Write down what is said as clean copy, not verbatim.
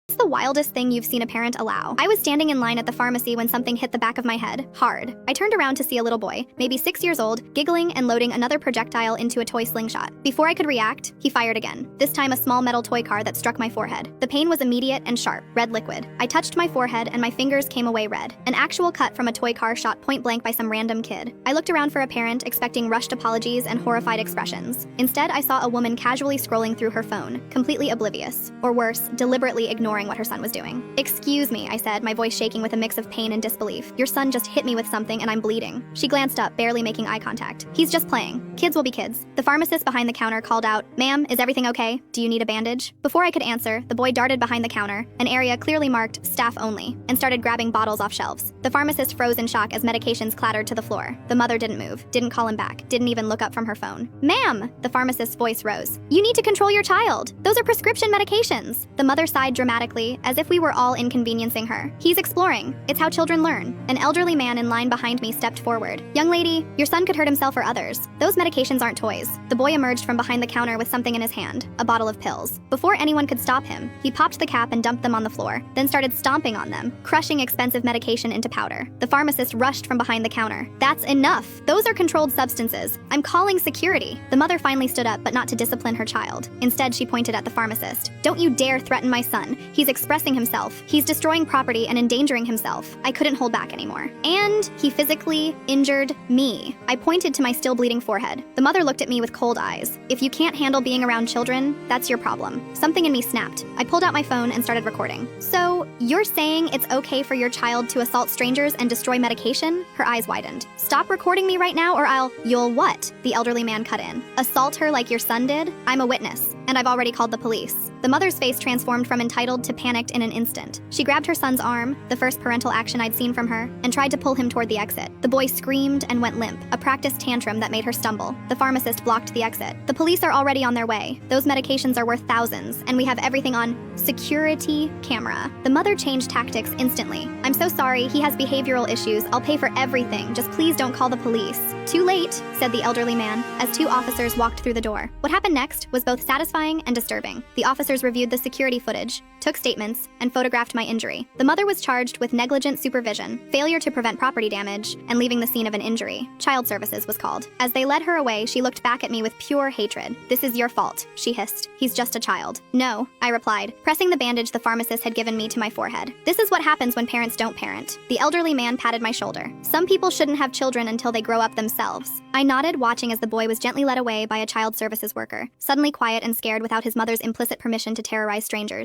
What's the wildest thing you've seen a parent allow? I was standing in line at the pharmacy when something hit the back of my head, hard. I turned around to see a little boy, maybe 6 years old, giggling and loading another projectile into a toy slingshot. Before I could react, he fired again, this time a small metal toy car that struck my forehead. The pain was immediate and sharp, red liquid. I touched my forehead and my fingers came away red. An actual cut from a toy car shot point blank by some random kid. I looked around for a parent, expecting rushed apologies and horrified expressions. Instead, I saw a woman casually scrolling through her phone, completely oblivious, or worse, deliberately ignoring what her son was doing. "Excuse me," I said, my voice shaking with a mix of pain and disbelief. "Your son just hit me with something and I'm bleeding." She glanced up, barely making eye contact. "He's just playing. Kids will be kids." The pharmacist behind the counter called out, "Ma'am, is everything okay? Do you need a bandage?" Before I could answer, the boy darted behind the counter, an area clearly marked staff only, and started grabbing bottles off shelves. The pharmacist froze in shock as medications clattered to the floor. The mother didn't move, didn't call him back, didn't even look up from her phone. "Ma'am!" The pharmacist's voice rose. "You need to control your child. Those are prescription medications." The mother sighed dramatically, as if we were all inconveniencing her. "He's exploring. It's how children learn." An elderly man in line behind me stepped forward. "Young lady, your son could hurt himself or others. Those medications aren't toys." The boy emerged from behind the counter with something in his hand, a bottle of pills. Before anyone could stop him, he popped the cap and dumped them on the floor, then started stomping on them, crushing expensive medication into powder. The pharmacist rushed from behind the counter. "That's enough. Those are controlled substances. I'm calling security." The mother finally stood up, but not to discipline her child. Instead, she pointed at the pharmacist. "Don't you dare threaten my son. He's expressing himself. He's destroying property and endangering himself." I couldn't hold back anymore. "And he physically injured me." I pointed to my still bleeding forehead. The mother looked at me with cold eyes. "If you can't handle being around children, that's your problem." Something in me snapped. I pulled out my phone and started recording. "So, you're saying it's okay for your child to assault strangers and destroy medication?" Her eyes widened. "Stop recording me right now or You'll what?" The elderly man cut in. "Assault her like your son did? I'm a witness, and I've already called the police." The mother's face transformed from entitled to panicked in an instant. She grabbed her son's arm, the first parental action I'd seen from her, and tried to pull him toward the exit. The boy screamed and went limp, a practiced tantrum that made her stumble. The pharmacist blocked the exit. "The police are already on their way. Those medications are worth thousands, and we have everything on security camera." The mother changed tactics instantly. "I'm so sorry, he has behavioral issues. I'll pay for everything. Just please don't call the police." "Too late," said the elderly man, as two officers walked through the door. What happened next was both satisfying and disturbing. The officers reviewed the security footage, took statements, and photographed my injury. The mother was charged with negligent supervision, failure to prevent property damage, and leaving the scene of an injury. Child Services was called. As they led her away, she looked back at me with pure hatred. "This is your fault," she hissed. "He's just a child." "No," I replied, pressing the bandage the pharmacist had given me to my forehead. "This is what happens when parents don't parent." The elderly man patted my shoulder. "Some people shouldn't have children until they grow up themselves." I nodded, watching as the boy was gently led away by a Child Services worker, suddenly quiet and scared without his mother's implicit permission to terrorize strangers.